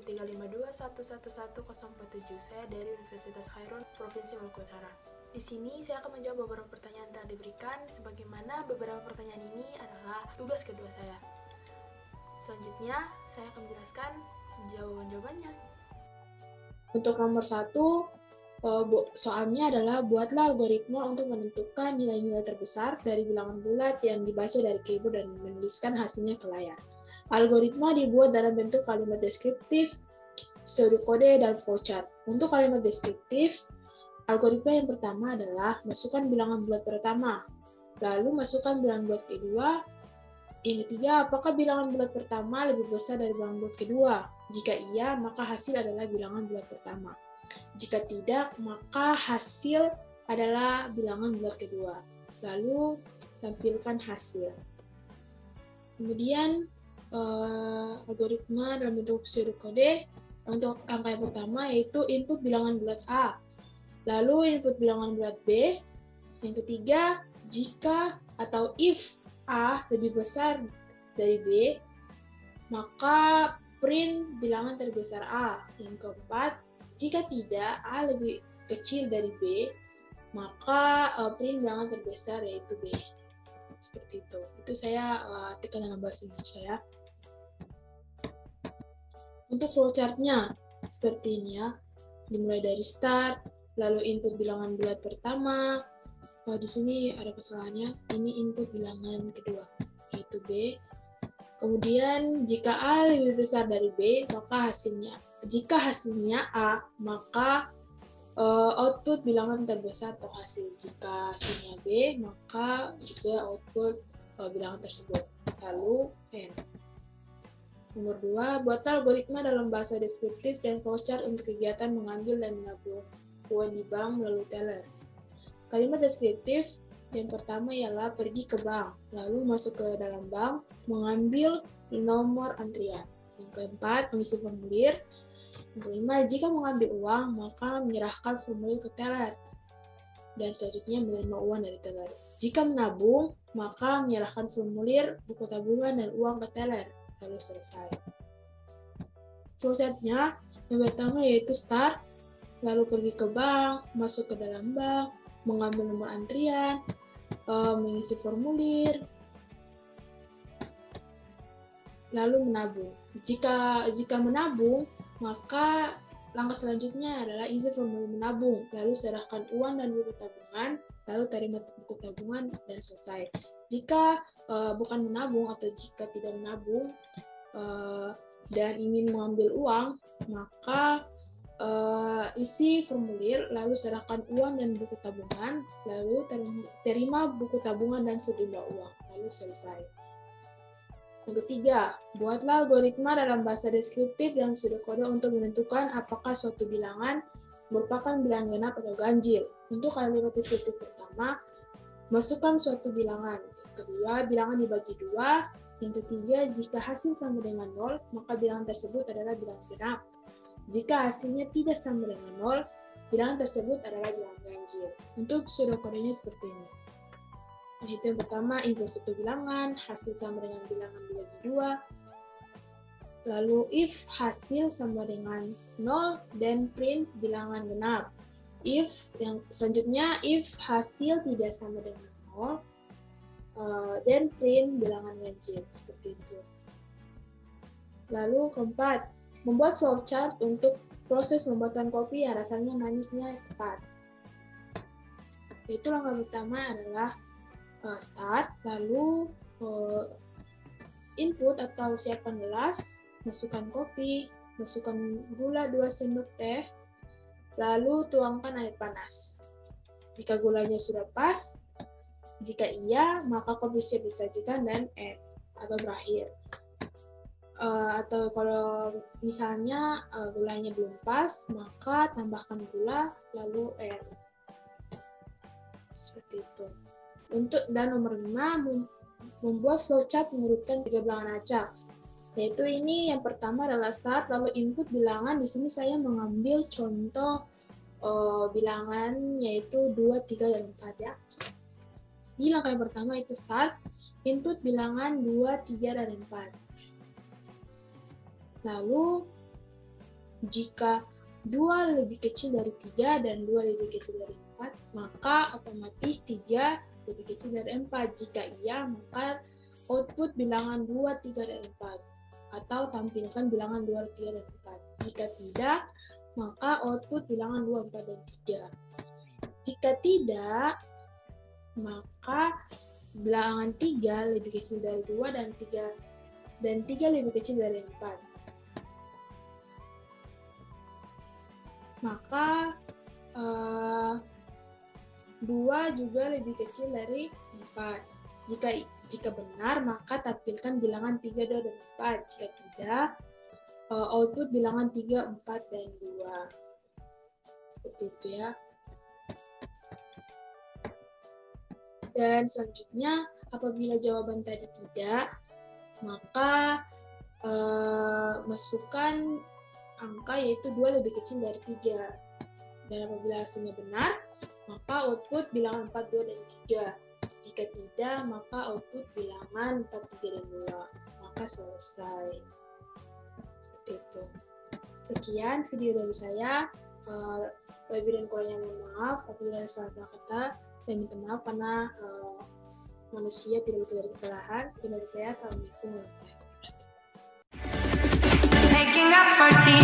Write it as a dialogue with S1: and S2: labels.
S1: 13521111047. Saya dari Universitas Khairun, Provinsi Maluku Utara. Di sini saya akan menjawab beberapa pertanyaan yang telah diberikan, sebagaimana beberapa pertanyaan ini adalah tugas kedua saya. Selanjutnya, saya akan menjelaskan jawaban-jawabannya.
S2: Untuk nomor 1, soalnya adalah buatlah algoritma untuk menentukan nilai-nilai terbesar dari bilangan bulat yang dibaca dari keyboard dan menuliskan hasilnya ke layar. Algoritma dibuat dalam bentuk kalimat deskriptif, pseudokode, dan flowchart. Untuk kalimat deskriptif, algoritma yang pertama adalah masukkan bilangan bulat pertama, lalu masukkan bilangan bulat kedua. Yang ketiga, apakah bilangan bulat pertama lebih besar dari bilangan bulat kedua? Jika iya, maka hasil adalah bilangan bulat pertama. Jika tidak, maka hasil adalah bilangan bulat kedua. Lalu, tampilkan hasil. Kemudian, algoritma dalam bentuk pseudokode. Untuk angka yang pertama yaitu input bilangan bulat A. Lalu input bilangan bulat B. Yang ketiga, jika atau if A lebih besar dari B, maka print bilangan terbesar A. Yang keempat, jika tidak A lebih kecil dari B, maka print bilangan terbesar yaitu B. Seperti itu. Itu saya tekan dalam bahasa Indonesia ya. Untuk flowchart-nya seperti ini ya. Dimulai dari start, lalu input bilangan bulat pertama. Di sini ada kesalahannya. Ini input bilangan kedua, yaitu B. Kemudian jika A lebih besar dari B, maka jika hasilnya A, maka output bilangan terbesar atau hasil. Jika hasilnya B, maka juga output bilangan tersebut. Lalu N. Nomor 2, buatlah algoritma dalam bahasa deskriptif dan flowchart untuk kegiatan mengambil dan menabung uang di bank melalui teller. Kalimat deskriptif yang pertama ialah pergi ke bank, lalu masuk ke dalam bank, mengambil nomor antrian. Yang keempat, mengisi formulir. Yang kelima, jika mengambil uang, maka menyerahkan formulir ke teller. Dan selanjutnya menerima uang dari teller. Jika menabung, maka menyerahkan formulir, buku tabungan, dan uang ke teller. Lalu selesai. Flowchart-nya yang pertama yaitu start, lalu pergi ke bank, masuk ke dalam bank, mengambil nomor antrian, mengisi formulir, lalu menabung. Jika menabung, maka langkah selanjutnya adalah isi formulir menabung, lalu serahkan uang dan buku tabungan, lalu terima buku tabungan, dan selesai. Jika bukan menabung atau jika tidak menabung dan ingin mengambil uang, maka isi formulir, lalu serahkan uang dan buku tabungan, lalu terima buku tabungan dan sejumlah uang, lalu selesai. Yang ketiga, buatlah algoritma dalam bahasa deskriptif dan pseudokode untuk menentukan apakah suatu bilangan merupakan bilangan genap atau ganjil. Untuk kalimat deskriptif pertama, masukkan suatu bilangan. Yang kedua, bilangan dibagi 2. Yang ketiga, jika hasil sama dengan 0, maka bilangan tersebut adalah bilangan genap. Jika hasilnya tidak sama dengan 0, bilangan tersebut adalah bilangan ganjil. Untuk pseudokodenya seperti ini. Itu yang pertama, input suatu bilangan, hasil sama dengan bilangan dibagi 2. Lalu if hasil sama dengan 0, dan print bilangan genap. If yang selanjutnya, if hasil tidak sama dengan 0, dan print bilangan ganjil. Seperti itu. Lalu keempat, membuat flowchart untuk proses pembuatan kopi yang rasanya manisnya tepat. Itu langkah pertama adalah start, lalu input atau siapkan gelas, masukkan kopi, masukkan gula 2 sendok teh, lalu tuangkan air panas. Jika gulanya sudah pas, jika iya, maka kopi siap disajikan dan end atau berakhir. Atau kalau misalnya gulanya belum pas, maka tambahkan gula lalu air. Seperti itu. Dan nomor 5, membuat flowchart mengurutkan 3 bilangan acak. Yaitu ini yang pertama adalah start, lalu input bilangan. Di sini saya mengambil contoh bilangan yaitu 2, 3, dan 4 ya. Di langkah yang pertama itu start, input bilangan 2, 3, dan 4. Lalu Jika 2 lebih kecil dari 3 dan 2 lebih kecil dari 4, maka otomatis 3 lebih kecil dari 4. Jika iya, maka output bilangan 2, 3, dan 4. Atau tampilkan bilangan 2, 3, dan 4. Jika tidak, maka output bilangan 2, 4, dan 3. Jika tidak, maka bilangan 3 lebih kecil dari 2 dan 3 lebih kecil dari 4. Maka 2 juga lebih kecil dari 4. Jika benar, maka tampilkan bilangan 3, 2, dan 4. Jika tidak, output bilangan 3, 4, dan 2. Seperti itu ya. Dan selanjutnya, apabila jawaban tadi tidak, maka masukkan angka yaitu 2 lebih kecil dari 3. Dan apabila hasilnya benar, maka output bilangan 4, 2, dan 3. Jika tidak, maka output bilangan 4, 3, dan 2. Maka selesai. Seperti itu. Sekian video dari saya. Lebih dan kurangnya mohon maaf. Apabila ada salah-salah kata, saya minta maaf karena manusia tidak luput dari kesalahan. Sekian dari saya. Assalamualaikum warahmatullahi wabarakatuh.